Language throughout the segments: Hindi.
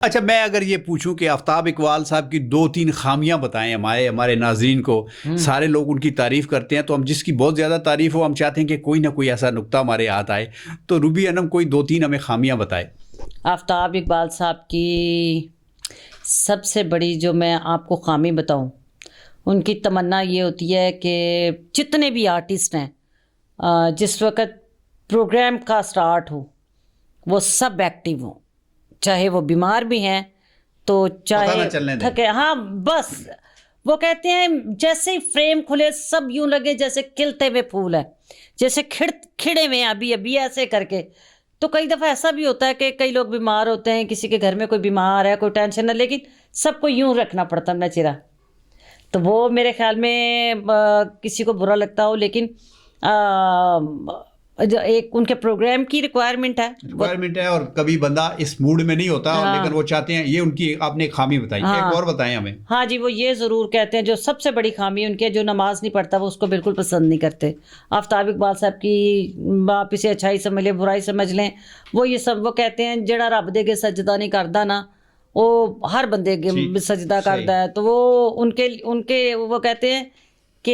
अच्छा, मैं अगर ये पूछूं कि आफ्ताब इकबाल साहब की 2-3 खामियां बताएं हमारे नाजरीन को। सारे लोग उनकी तारीफ़ करते हैं, तो हम जिसकी बहुत ज़्यादा तारीफ़ हो हम चाहते हैं कि कोई ना कोई ऐसा नुक्ता हमारे हाथ आए। तो रूबी अनम कोई 2-3 हमें खामियां बताए। आफ्ताब इकबाल साहब की सबसे बड़ी जो मैं आपको खामी बताऊं, उनकी तमन्ना ये होती है कि जितने भी आर्टिस्ट हैं, जिस वक्त प्रोग्राम का स्टार्ट हो वो सब एक्टिव हों, चाहे वो बीमार भी हैं तो पता चाहे ना चलने दें। थके। हाँ, बस वो कहते हैं जैसे ही फ्रेम खुले सब यूं लगे जैसे खिलते हुए फूल है, जैसे खिड़े हुए हैं अभी अभी ऐसे करके। तो कई दफ़ा ऐसा भी होता है कि कई लोग बीमार होते हैं, किसी के घर में कोई बीमार है, कोई टेंशन है, लेकिन सबको यूं रखना पड़ता है अपना चेहरा। तो वो मेरे ख्याल में किसी को बुरा लगता हो, लेकिन जो एक उनके प्रोग्राम की रिक्वायरमेंट है और कभी बंदा इस मूड में नहीं होता, और लेकिन वो हाँ, चाहते हैं। ये उनकी आपने खामी बताई, एक और हाँ, बताएं हमें। हाँ जी, वो ये ज़रूर कहते हैं, जो सबसे बड़ी खामी उनकी है, जो नमाज नहीं पढ़ता वो उसको बिल्कुल पसंद नहीं करते। आफ्ताब इकबाल साहब की आप इसे अच्छाई समझ लें, बुराई समझ लें, वो ये सब वो कहते हैं जड़ा रब दे के सजदा नहीं करदा ना, वो हर बंदे के सजदा सही। करता है। तो वो उनके उनके वो कहते हैं कि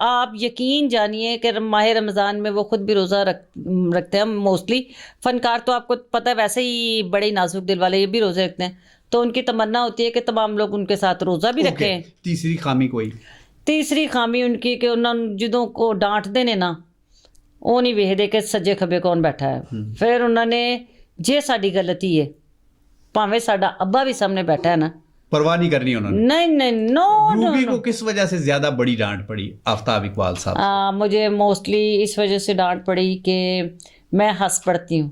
आप यकीन जानिए कि माह रमज़ान में वो ख़ुद भी रोज़ा रखते हैं। मोस्टली फ़नकार तो आपको पता है वैसे ही बड़े नाजुक दिल वाले, ये भी रोज़े रखते हैं। तो उनकी तमन्ना होती है कि तमाम लोग उनके साथ रोज़ा भी रखें। तीसरी खामी कोई? तीसरी खामी उनकी कि उन्होंने जिदों को डांटते ने ना, वो नहीं वेखदे कि सज्जे खब्बे कौन बैठा है। फिर उन्होंने जे साडी गलती है, भावें साडा अब्बा भी सामने बैठा है ना, परवाह नहीं करनी उन्होंने। नहीं नहीं, नो नो रूबी नो। को किस वजह से ज्यादा बड़ी डांट पड़ी आफ्ताब इकबाल साहब से? मुझे मोस्टली इस वजह से डांट पड़ी कि मैं हंस पड़ती हूँ।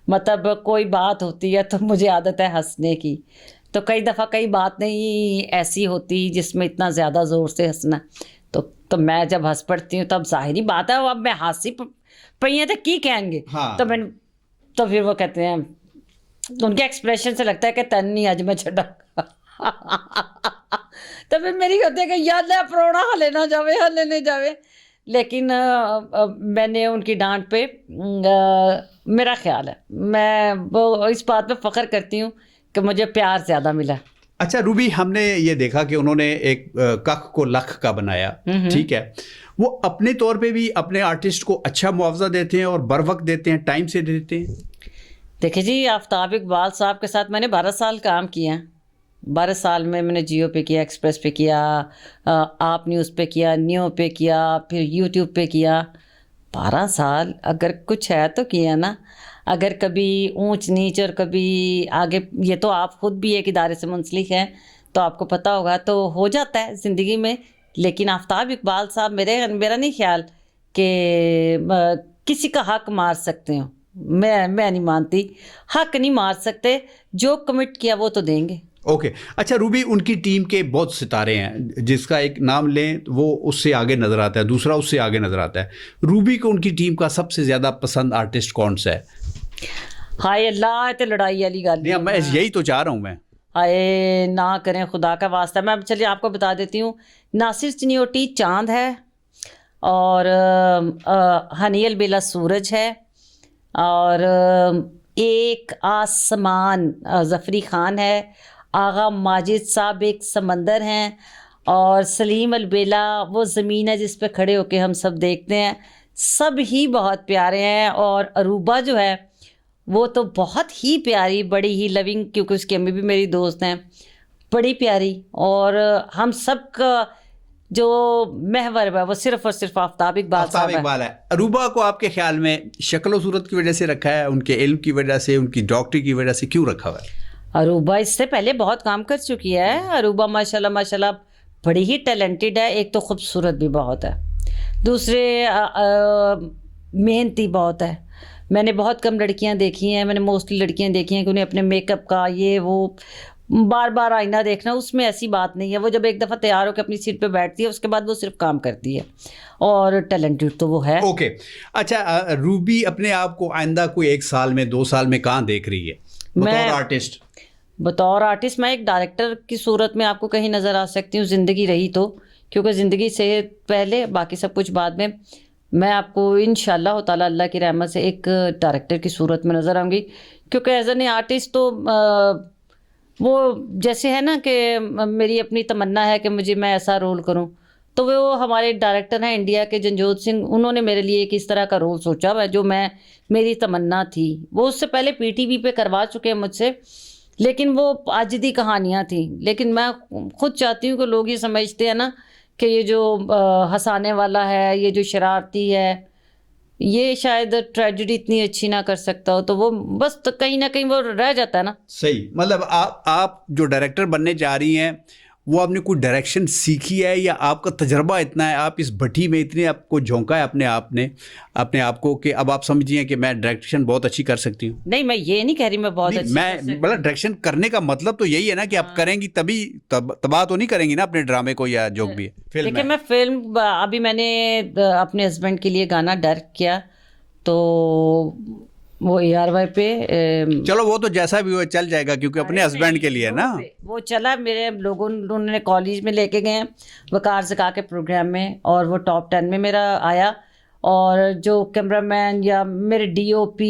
मतलब कोई बात होती है तो मुझे आदत है हंसने की, तो कई दफ़ा कई बात नहीं ऐसी होती जिसमें इतना ज़्यादा ज़ोर से हंसना। तो मैं जब हंस पड़ती हूँ तब ज़ाहिरी बात है, अब मैं हंसी पई हैं तो की कहेंगे। हाँ। तो फिर वो कहते हैं, उनके एक्सप्रेशन से लगता है कि तन नहीं आज मैं छड़ा। तो फिर मेरी कहते हैं कि याद है प्रोना हले ना जावे, हले नहीं जावे। लेकिन मैंने उनकी डांट पे मेरा ख्याल है, मैं वो इस बात पे फ़ख्र करती हूँ कि मुझे प्यार ज़्यादा मिला। अच्छा रूबी, हमने ये देखा कि उन्होंने एक कख को लख का बनाया, ठीक है। वो अपने तौर पे भी अपने आर्टिस्ट को अच्छा मुआवजा देते हैं और बर वक्त देते हैं, टाइम से देते हैं। देखिए जी, आफ्ताब इकबाल साहब के साथ मैंने 12 साल काम किया। 12 साल में मैंने जियो पे किया, एक्सप्रेस पे किया, आप न्यूज़ पे किया, न्यू पे किया, फिर यूट्यूब पे किया। 12 साल अगर कुछ है तो किया ना। अगर कभी ऊंच नीच और कभी आगे, ये तो आप खुद भी एक इदारे से मुंसलिक हैं तो आपको पता होगा, तो हो जाता है ज़िंदगी में। लेकिन आफ्ताब इकबाल साहब मेरा नहीं ख्याल कि किसी का हक मार सकते हो। मैं नहीं मानती, हक नहीं मार सकते, जो कमिट किया वो तो देंगे। ओके। अच्छा रूबी, उनकी टीम के बहुत सितारे हैं, जिसका एक नाम लें वो उससे आगे नज़र आता है, दूसरा उससे आगे नज़र आता है। रूबी को उनकी टीम का सबसे ज़्यादा पसंद आर्टिस्ट कौन सा है? हाय अल्लाह, तो लड़ाई वाली गल नहीं, मैं यही तो चाह रहा हूँ मैं। हाय ना करें खुदा का वास्ता। मैं चलिए आपको बता देती हूँ, नासिर चिन्योटी चांद है, और हनील बेला सूरज है, और एक आसमान ज़फ़री ख़ान है, आगा माजिद साहब एक समंदर हैं, और सलीम अलबेला वो ज़मीन है जिस पे खड़े होके हम सब देखते हैं। सब ही बहुत प्यारे हैं, और अरूबा जो है वो तो बहुत ही प्यारी, बड़ी ही लविंग, क्योंकि उसकी अम्मी भी मेरी दोस्त हैं, बड़ी प्यारी। और हम सब का जो महवर है वो सिर्फ़ और सिर्फ आफ्ताब इकबाल साहब है। अरूबा को आपके ख्याल में शक्ल सूरत की वजह से रखा है, उनके इल्म की वजह से, उनकी डॉक्टरी की वजह से क्यों रखा हुआ है? अरूबा इससे पहले बहुत काम कर चुकी है। अरूबा माशाल्लाह माशाल्लाह बड़ी ही टैलेंटेड है। एक तो खूबसूरत भी बहुत है, दूसरे मेहनती बहुत है। मैंने बहुत कम लड़कियां देखी हैं, मैंने मोस्टली लड़कियां देखी हैं कि उन्हें अपने मेकअप का ये वो बार बार आईना देखना, उसमें ऐसी बात नहीं है। वो जब एक दफ़ा तैयार होकर अपनी सीट पे बैठती है उसके बाद वो सिर्फ काम करती है, और टैलेंटेड तो वो है। ओके। अच्छा रूबी अपने आप को आइंदा कोई 1 साल में 2 साल में कहाँ देख रही है बतौर आर्टिस्ट? बतौर आर्टिस्ट मैं एक डायरेक्टर की सूरत में आपको कहीं नज़र आ सकती हूँ, ज़िंदगी रही तो, क्योंकि ज़िंदगी से पहले बाकी सब कुछ बाद में। मैं आपको इंशाअल्लाह ताला अल्लाह की रहमत से एक डायरेक्टर की सूरत में नज़र आऊँगी, क्योंकि एज एन आर्टिस्ट तो वो जैसे है ना कि मेरी अपनी तमन्ना है कि मैं ऐसा रोल करूं, तो वो हमारे डायरेक्टर हैं इंडिया के जनजोत सिंह, उन्होंने मेरे लिए एक इस तरह का रोल सोचा हुआ है जो मेरी तमन्ना थी। वो उससे पहले पीटीवी पे करवा चुके हैं मुझसे, लेकिन वो आजिदी कहानियाँ थी। लेकिन मैं खुद चाहती हूँ कि लोग ये समझते हैं ना कि ये जो हंसाने वाला है, ये जो शरारती है, ये शायद ट्रेजेडी इतनी अच्छी ना कर सकता हो, तो वो बस तो कहीं ना कहीं वो रह जाता है ना। सही, मतलब आप जो डायरेक्टर बनने जा रही हैं वो आपने कोई डायरेक्शन सीखी है या आपका तजर्बा इतना है, आप इस भट्टी में इतने आपको झोंका है अपने आप को कि अब आप समझिए कि मैं डायरेक्शन बहुत अच्छी कर सकती हूँ? नहीं, मैं ये नहीं कह रही मैं बहुत अच्छी मैं मतलब डायरेक्शन करने का मतलब तो यही है ना कि आप करेंगी तभी, तबाह तो नहीं करेंगी ना अपने ड्रामे को या जो भी है फिल्म देखिए, मैं फिल्म अभी मैंने अपने हस्बैंड के लिए गाना डायरेक्ट किया, तो वो ARY पे चलो वो तो जैसा भी हो चल जाएगा क्योंकि अपने हस्बैंड के लिए ना वो चला। मेरे लोगों उन्होंने कॉलेज में लेके गए वकार ज़का के प्रोग्राम में, और वो टॉप 10 में मेरा आया। और जो कैमरामैन या मेरे DOP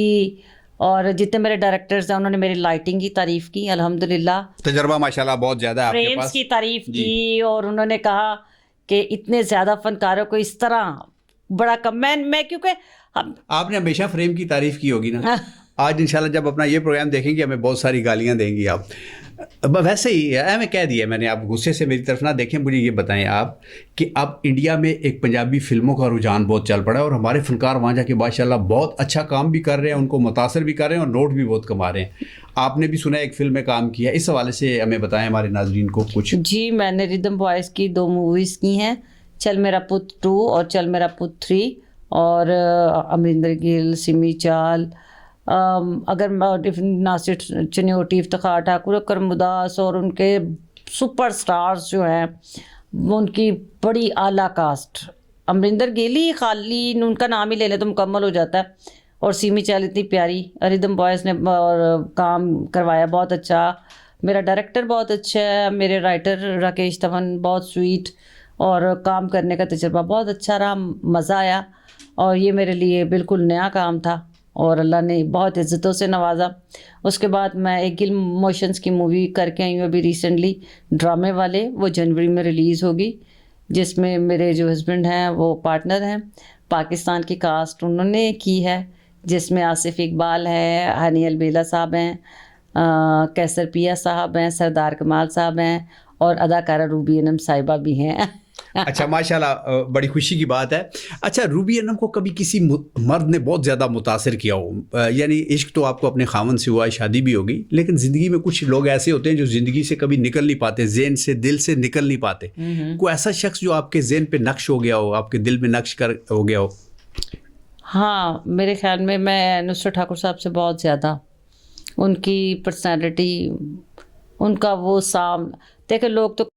और जितने मेरे डायरेक्टर्स हैं, उन्होंने मेरी लाइटिंग की तारीफ़ की, अल्हम्दुलिल्लाह। तजर्बा माशाल्लाह बहुत ज़्यादा है आपके फ्रेम्स पास। की तारीफ़ की, और उन्होंने कहा कि इतने ज़्यादा फनकारों को इस तरह बड़ा कम मैं क्योंकि आपने हमेशा फ्रेम की तारीफ की होगी ना। आज इंशाल्लाह जब अपना ये प्रोग्राम देखेंगे हमें बहुत सारी गालियां देंगी आप। वैसे ही है, मैं कह दिया मैंने, आप गुस्से से मेरी तरफ ना देखें। मुझे ये बताएं आप कि अब इंडिया में एक पंजाबी फिल्मों का रुझान बहुत चल पड़ा है और हमारे फनकार वहाँ जाके माशाल्लाह बहुत अच्छा काम भी कर रहे हैं, उनको मुतासर भी कर रहे हैं और नोट भी बहुत कमा रहे हैं। आपने भी सुना है एक फिल्म में काम किया, इस हवाले से हमें बताएं हमारे नाज़रीन को कुछ। जी, मैंने रिदम बॉयज़ की 2 मूवीज़ की हैं, चल मेरा पुत 2 और चल मेरा पुत 3, और अमरिंदर गिल, सिमी चाल, अगर नासिर चनियोटी, इफ्तिखार ठाकुर, करम उदास और उनके सुपर स्टार्स जो हैं, उनकी बड़ी आला कास्ट। अमरिंदर गिल ही खाली उनका नाम ही ले ले तो मुकम्मल हो जाता है, और सिमी चाल इतनी प्यारी। रिदम बॉयज़ ने काम करवाया बहुत अच्छा, मेरा डायरेक्टर बहुत अच्छा है, मेरे राइटर राकेश तवन बहुत स्वीट, और काम करने का तजुर्बा बहुत अच्छा रहा, मज़ा आया। और ये मेरे लिए बिल्कुल नया काम था और अल्लाह ने बहुत इज़्ज़तों से नवाजा। उसके बाद मैं एक गिल मोशंस की मूवी करके आई हूँ अभी रिसेंटली, ड्रामे वाले, वो जनवरी में रिलीज़ होगी, जिसमें मेरे जो हस्बैंड हैं वो पार्टनर हैं। पाकिस्तान की कास्ट उन्होंने की है, जिसमें आसिफ इकबाल है, हनी अलबेला साहब हैं, कैसर पिया साहब हैं, सरदार कमाल साहब हैं, और अदाकारा रूबी अनम साहिबा भी हैं। अच्छा, माशाल्लाह, बड़ी खुशी की बात है। अच्छा, रूबी अनम को कभी किसी मर्द ने बहुत ज़्यादा मुतासिर किया हो? यानी इश्क तो आपको अपने खामन से हुआ है, शादी भी होगी, लेकिन ज़िंदगी में कुछ लोग ऐसे होते हैं जो ज़िंदगी से कभी निकल नहीं पाते, ज़हन से, दिल से निकल नहीं पाते। कोई ऐसा शख्स जो आपके ज़हन पे नक्श हो गया हो, आपके दिल में नक्श कर हो गया हो? हाँ, मेरे ख्याल में मैं नुसरत ठाकुर साहब से बहुत ज़्यादा, उनकी पर्सनैलिटी, उनका वो देखिए, लोग तो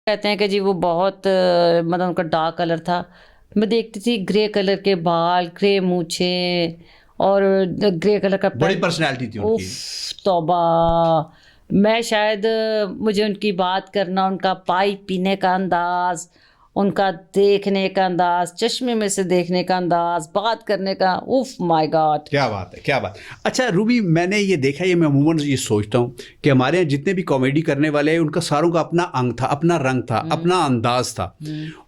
कहते हैं कि जी वो बहुत मतलब उनका डार्क कलर था। मैं देखती थी ग्रे कलर के बाल, ग्रे मूछे, और ग्रे कलर का बड़ी पर्सनैलिटी थी उनकी। तौबा, मैं शायद मुझे उनकी बात करना, उनका पाई पीने का अंदाज़, उनका देखने का अंदाज, चश्मे में से देखने का अंदाज, बात करने का, उफ माय गॉड, क्या बात है, क्या बात। अच्छा रूबी, मैंने ये देखा, ये मैं अमूमन ये सोचता हूँ कि हमारे यहाँ जितने भी कॉमेडी करने वाले हैं, उनका सारों का अपना अंग था, अपना रंग था, अपना अंदाज था।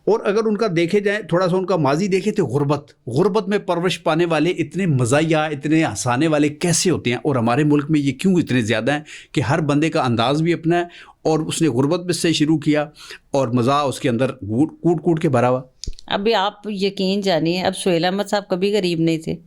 और अगर उनका देखे जाए, थोड़ा सा उनका माजी देखे तो गुर्बत में परवरिश पाने वाले इतने मज़ाहिया, इतने हंसाने वाले कैसे होते हैं? और हमारे मुल्क में ये क्यों इतने ज़्यादा हैं कि हर बंदे का अंदाज़ भी अपना है, और उसने गुर्बत में से शुरू किया और मज़ा उसके अंदर कूट कूट के भरा हुआ। अभी आप यकीन जानिए, अब सुहेल अहमद साहब कभी गरीब नहीं थे।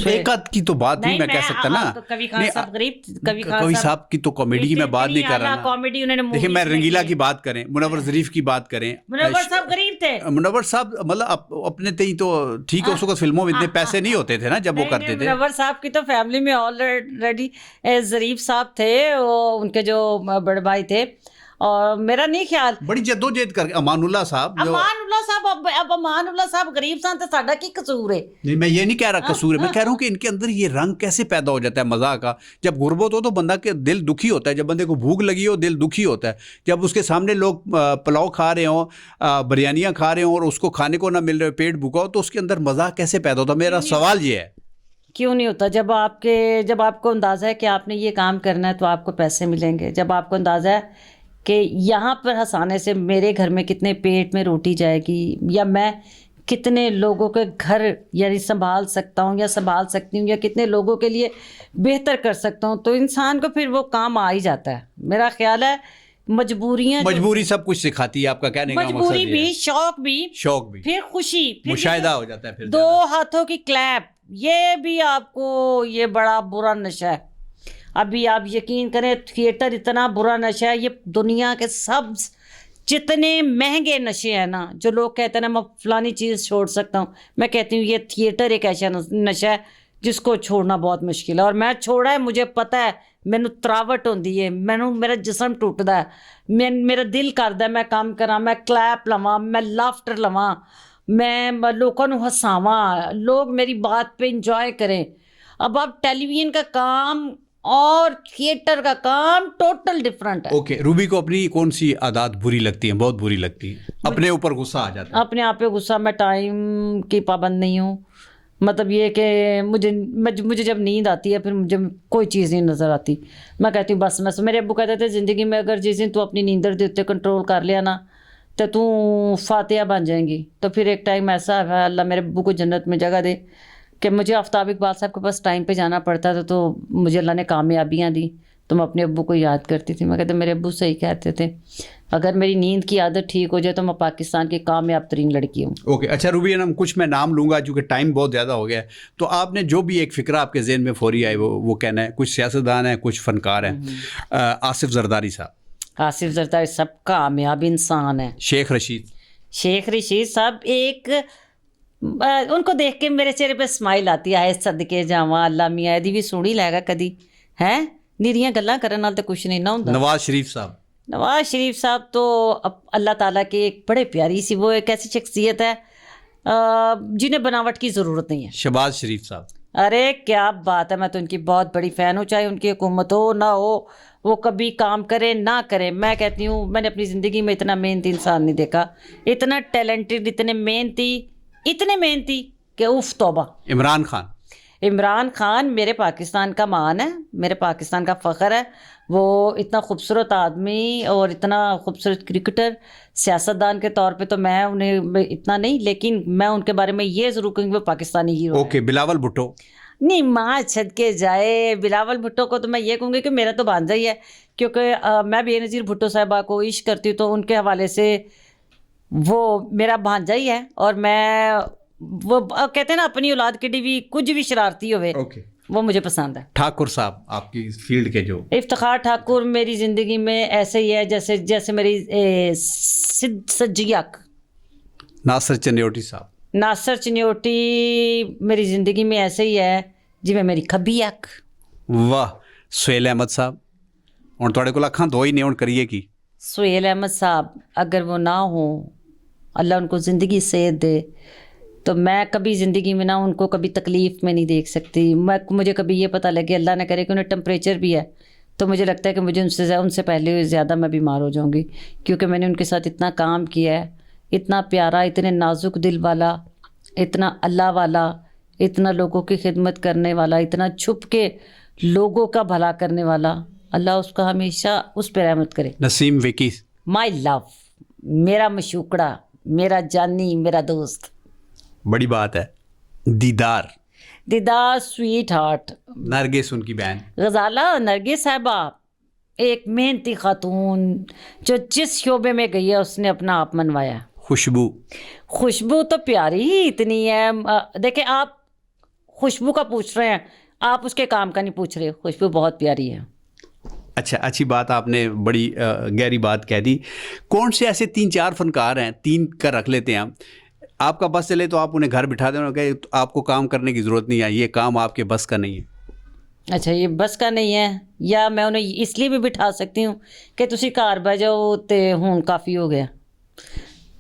एक आध की तो बात नहीं मैं कह सकता ना, कभी खान साहब गरीब, कभी साहब की तो कॉमेडी की मैं बात नहीं कर रहा ना। कॉमेडी उन्होंने देखिए, मैं रंगीला की बात करें, मुनव्वर ज़रीफ की बात करें, मुनव्वर साहब गरीब थे। मुनव्वर साहब मतलब अपने तई तो ठीक है, उस वक्त फिल्मों में इतने पैसे नहीं होते थे ना जब वो करते थे। मुनव्वर साहब की तो फैमिली में ऑलरेडी ज़रीफ साहब थे, वो उनके जो बड़े भाई थे, और मेरा नहीं ख्याल बड़ी जद्दोजहद कर अमानुल्लाह साहब अब अमानुल्लाह साहब गरीब सन तो साडा की कसूर है? नहीं, मैं ये नहीं कह रहा कसूर है, मैं कह रहा हूँ कि इनके अंदर ये रंग कैसे पैदा हो जाता है मज़ा का। जब गुर्बत हो तो बंदा के दिल दुखी होता है, जब बंदे को भूख लगी हो दिल दुखी होता है, जब उसके सामने लोग पुलाव खा रहे हों, बिरयानियाँ खा रहे हों और उसको खाने को ना मिल रहे हो, पेट भूखा हो, तो उसके अंदर मज़ा कैसे पैदा होता है? मेरा सवाल ये है। क्यों नहीं होता? जब आपको अंदाज़ा है कि आपने ये काम करना है तो आपको पैसे मिलेंगे। जब आपको अंदाज़ा है कि यहाँ पर हंसाने से मेरे घर में कितने पेट में रोटी जाएगी, या मैं कितने लोगों के घर यानी संभाल सकता हूँ या संभाल सकती हूँ, या कितने लोगों के लिए बेहतर कर सकता हूँ, तो इंसान को फिर वो काम आ ही जाता है। मेरा ख्याल है मजबूरी सब कुछ सिखाती है, आपका कहने का मकसद मजबूरी ये है। भी, शौक भी, फिर खुशी, फिर मुशाहिदा हो जाता है फिर दो हाथों की क्लैप, ये भी आपको, ये बड़ा बुरा नशा है। अभी आप यकीन करें, थिएटर इतना बुरा नशा है, ये दुनिया के सब जितने महंगे नशे हैं ना, जो लोग कहते हैं ना मैं फलानी चीज़ छोड़ सकता हूँ, मैं कहती हूँ ये थिएटर एक ऐसा नशा है जिसको छोड़ना बहुत मुश्किल है। और मैं छोड़ा है, मुझे पता है, मैनू तरावट होंदी है, मेरा जिस्म टुटदा है, मेरा दिल करदा मैं काम करा, मैं क्लैप लवां, मैं लाफ्टर लवां, मैं लोगों को हसावां, लोग मेरी बात पे इंजॉय करें। अब आप टेलीविज़न का काम और थिएटर का काम टोटल डिफरेंट है। ओके, रूबी को अपनी कौन सी आदत बुरी लगती है, बहुत बुरी लगती है, अपने ऊपर गुस्सा आ जाता है? अपने आप पे गुस्सा, मैं टाइम की पाबंद नहीं हूँ। मतलब ये कि मुझे जब नींद आती है फिर मुझे कोई चीज़ नहीं नज़र आती, मैं कहती हूँ बस। मेरे अब्बू कहते थे ज़िंदगी में अगर जिस दिन तू अपनी नींदर दे उत्ते कंट्रोल कर लिया ना तो तू फातिहा बन जाएंगी। तो फिर एक टाइम ऐसा है, अल्लाह मेरे अब्बू को जन्नत में जगह दे, कि मुझे आफ्ताब इकबाल साहब के पास टाइम पे जाना पड़ता था, तो मुझे अल्लाह ने कामयाबियाँ दी, तो मैं अपने अब्बू को याद करती थी। मैं कहते मेरे अब्बू सही कहते थे, अगर मेरी नींद की आदत ठीक हो जाए तो मैं पाकिस्तान की कामयाब तरीन लड़की हूँ। ओके, अच्छा रूबी ना, कुछ मैं नाम लूँगा चूँकि टाइम बहुत ज़्यादा हो गया है, तो आपने जो भी एक फ़िक्रा आपके जहन में फौरी आए वो कहना है। कुछ सियासतदान हैं, कुछ फ़नकार हैं। आसिफ जरदारी साहब। आसिफ जरदारी सब कामयाब इंसान है। शेख रशीद साहब, एक उनको देख के मेरे चेहरे पे स्माइल आती है, सदके जावा अल्लाह मियां दी भी सुनी लैगा कदी है, निरियां गल्लां करन नाल ते कुछ नहीं ना हुंदा। नवाज शरीफ साहब तो अल्लाह ताला के एक बड़े प्यारी सी, वो एक ऐसी शख्सियत है जिन्हें बनावट की ज़रूरत नहीं है। शहबाज शरीफ साहब, अरे क्या बात है, मैं तो उनकी बहुत बड़ी फ़ैन हूँ, चाहे उनकी हुकूमत हो ना हो, वो कभी काम करे ना करे। मैं कहती हूँ मैंने अपनी ज़िंदगी में इतना मेहनती इंसान नहीं देखा, इतना टैलेंटेड, इतने मेहनती कि उफ तौबा। इमरान खान मेरे पाकिस्तान का मान है, मेरे पाकिस्तान का फ़ख्र है। वो इतना खूबसूरत आदमी और इतना खूबसूरत क्रिकेटर, सियासतदान के तौर पे तो मैं उन्हें इतना नहीं, लेकिन मैं उनके बारे में ये ज़रूर कहूँगी वो पाकिस्तानी हीरो है। ओके, बिलावल भुट्टो। नहीं, माँ छद के जाए, बिलावल भुट्टो को तो मैं ये कहूँगी कि मेरा तो भांजा ही है, क्योंकि मैं बेनज़ीर भुट्टो साहिबा को इश्क करती हूँ, तो उनके हवाले से वो मेरा भांजा ही है। और मैं वो कहते हैं ना अपनी औलाद के लिए भी कुछ भी शरारती होवे, वो मुझे पसंद है। ठाकुर साहब, आपकी फील्ड के जो इफ्तिखार ठाकुर मेरी ज़िंदगी में ऐसे ही है जैसे मेरी सज्जी अख। नासिर चन्योटी साहब। नासिर चन्योटी मेरी ज़िंदगी में ऐसे ही है जिवें मेरी खब्बी अख। वाह। सुहेल अहमद साहब, हुण तुहाडे कोल अखां दो ही ने, हुण करिए की? सुहेल अहमद साहब अगर वो ना हो, अल्लाह उनको ज़िंदगी सेहत दे, तो मैं कभी ज़िंदगी में ना उनको कभी तकलीफ़ में नहीं देख सकती। मुझे कभी ये पता लगे, अल्लाह ने करे कि उन्हें टेम्परेचर भी है, तो मुझे लगता है कि मुझे उनसे पहले ज़्यादा मैं बीमार हो जाऊंगी, क्योंकि मैंने उनके साथ इतना काम किया है, इतना प्यारा, इतने नाजुक दिल वाला, इतना अल्लाह वाला, इतना लोगों की खिदमत करने वाला, इतना छुप के लोगों का भला करने वाला। अल्लाह उसका हमेशा उस पर रहमत करे। नसीम विकी, माई लव, मेरा मशूकड़ा, मेरा जानी, मेरा दोस्त। बड़ी बात है। दीदार स्वीट हार्ट। नरगिस, उनकी बहन। गजाला नरगिस साहिबा एक मेहनती खातून जो जिस शोबे में गई है उसने अपना आप मनवाया। खुशबू तो प्यारी ही इतनी है। देखें, आप खुशबू का पूछ रहे हैं, आप उसके काम का नहीं पूछ रहे। खुशबू बहुत प्यारी है। अच्छा, अच्छी बात, आपने बड़ी गहरी बात कह दी। कौन से ऐसे 3-4 फनकार हैं, 3 का रख लेते हैं हम, आपका बस चले तो आप उन्हें घर बिठा दें और कहें आपको काम करने की ज़रूरत नहीं है, ये काम आपके बस का नहीं है? अच्छा, ये बस का नहीं है, या मैं उन्हें इसलिए भी बिठा सकती हूँ कि तुसी घर बह जाओ तो हूँ काफ़ी हो गया।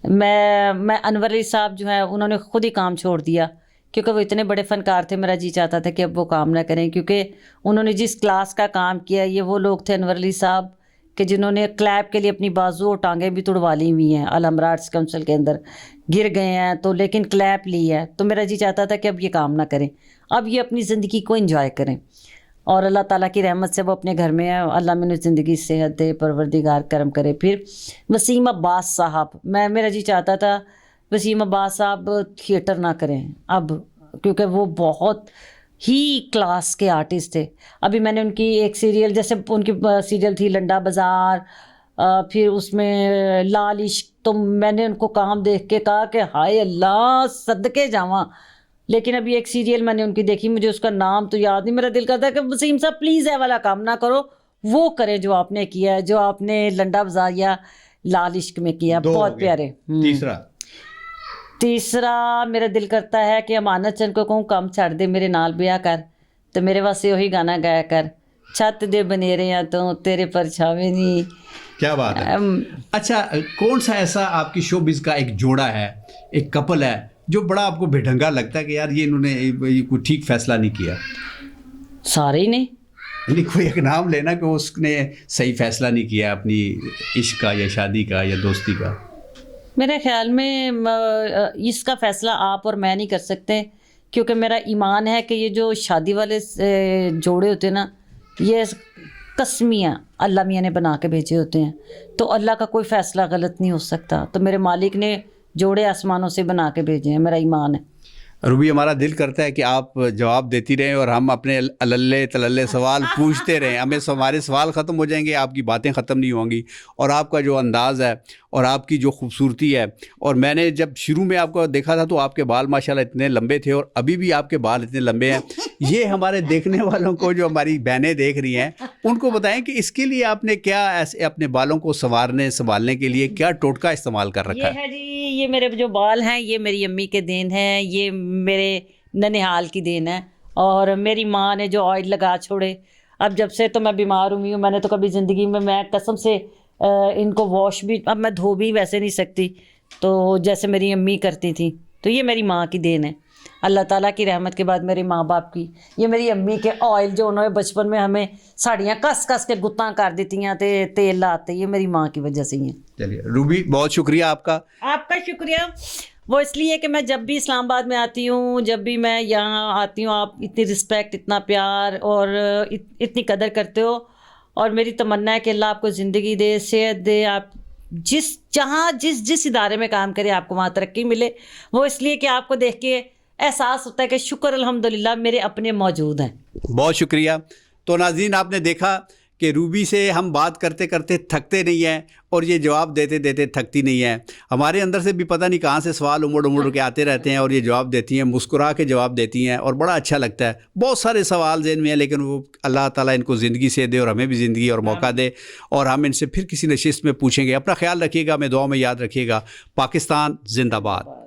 मैं अनवर अली साहब जो है उन्होंने ख़ुद ही काम छोड़ दिया, क्योंकि वो इतने बड़े फ़नकार थे। मेरा जी चाहता था कि अब वो काम ना करें, क्योंकि उन्होंने जिस क्लास का काम किया, ये वो लोग थे अनवर अली साहब कि जिन्होंने क्लैप के लिए अपनी बाजू और टांगें भी तुड़वा ली हुई हैं। अल-अमरा आर्ट्स काउंसिल के अंदर गिर गए हैं तो लेकिन क्लैप ली है। तो मेरा जी चाहता था कि अब ये काम ना करें। अब ये अपनी ज़िंदगी को एंजॉय करें और अल्लाह ताला की रहमत से वो अपने घर में है। अल्लाह मैंने ज़िंदगी सेहत दे, परवरदिगार करम करे। फिर वसीम अब्बास साहब, मेरा जी चाहता था वसीम अब्बास साहब थिएटर ना करें अब, क्योंकि वो बहुत ही क्लास के आर्टिस्ट थे। अभी मैंने उनकी एक सीरियल, जैसे उनकी सीरियल थी लंडा बाज़ार, फिर उसमें लाल इश्क, तो मैंने उनको काम देख के कहा कि हाय अल्लाह सदके जावा। लेकिन अभी एक सीरियल मैंने उनकी देखी, मुझे उसका नाम तो याद नहीं, मेरा दिल करता है कि वसीम साहब प्लीज़ है वाला काम ना करो, वो करे जो आपने किया है, जो आपने लंडा बाज़ार या लाल इश्क में किया, बहुत प्यारे। तीसरा मेरा दिल करता है कि अमानत चंद को कहूँ कम छड़ दे मेरे नाल ब्याह कर, तो मेरे वास्ते वही गाना गाया कर, छत दे बनेरे हैं तो तेरे परछावे नहीं। क्या बात है। अच्छा, कौन सा ऐसा आपकी शोबिज का एक जोड़ा है, एक कपल है जो बड़ा आपको बेढंगा लगता है कि यार ये इन्होंने कोई ठीक फैसला नहीं किया? सारे ही नहीं, नहीं, कोई एक नाम लेना कि उसने सही फैसला नहीं किया अपनी इश्क का या शादी का या दोस्ती का। मेरे ख्याल में इसका फ़ैसला आप और मैं नहीं कर सकते, क्योंकि मेरा ईमान है कि ये जो शादी वाले जोड़े होते हैं ना, ये कसमियाँ अल्लाह मियाँ ने बना के भेजे होते हैं, तो अल्लाह का कोई फ़ैसला गलत नहीं हो सकता। तो मेरे मालिक ने जोड़े आसमानों से बना के भेजे हैं, मेरा ईमान है। रूबी, हमारा दिल करता है कि आप जवाब देती रहें और हम अपने अल्ले तलल्ले सवाल पूछते रहें। हमारे सवाल ख़त्म हो जाएंगे, आपकी बातें ख़त्म नहीं होंगी। और आपका जो अंदाज़ है और आपकी जो खूबसूरती है, और मैंने जब शुरू में आपको देखा था तो आपके बाल माशाल्लाह इतने लंबे थे और अभी भी आपके बाल इतने लंबे हैं। ये हमारे देखने वालों को, जो हमारी बहनें देख रही हैं, उनको बताएं कि इसके लिए आपने क्या ऐसे अपने बालों को संभालने के लिए क्या टोटका इस्तेमाल कर रखा है? जी, ये मेरे जो बाल हैं ये मेरी अम्मी के देन हैं, ये मेरे ननिहाल की देन है, और मेरी माँ ने जो ऑयल लगा छोड़े, अब जब से तो मैं बीमार हुई हूँ, मैंने तो कभी ज़िंदगी में, मैं कसम से इनको वॉश भी, अब मैं धो भी वैसे नहीं सकती, तो जैसे मेरी अम्मी करती थी, तो ये मेरी माँ की देन है। अल्लाह ताला की रहमत के बाद मेरे माँ बाप की, ये मेरी अम्मी के ऑयल जो उन्होंने बचपन में हमें साड़ियाँ कस कस के गुत्ता कर देती हैं, तेल लाते, ये मेरी माँ की वजह से ही है। चलिए रूबी, बहुत शुक्रिया आपका शुक्रिया। वो इसलिए कि मैं जब भी इस्लामाबाद में आती हूँ, जब भी मैं यहाँ आती हूँ, आप इतनी रिस्पेक्ट, इतना प्यार और इतनी कदर करते हो, और मेरी तमन्ना है कि अल्लाह आपको ज़िंदगी दे, सेहत दे, आप जिस इदारे में काम करें आपको वहाँ तरक्की मिले। वो इसलिए कि आपको देख के एहसास होता है कि शुक्र अल्हम्दुलिल्लाह मेरे अपने मौजूद हैं। बहुत शुक्रिया। तो नाज़रीन, आपने देखा कि रूबी से हम बात करते करते थकते नहीं हैं और ये जवाब देते देते थकती नहीं है। हमारे अंदर से भी पता नहीं कहाँ से सवाल उमड़ के आते रहते हैं और ये जवाब देती हैं, मुस्कुरा के जवाब देती हैं और बड़ा अच्छा लगता है। बहुत सारे सवाल ज़हन में हैं, लेकिन वो अल्लाह ताला इनको ज़िंदगी से दे और हमें भी ज़िंदगी और मौका दे, और हम इनसे फिर किसी नशिस्त में पूछेंगे। अपना ख्याल रखिएगा, हमें दुआ में याद रखिएगा। पाकिस्तान जिंदाबाद।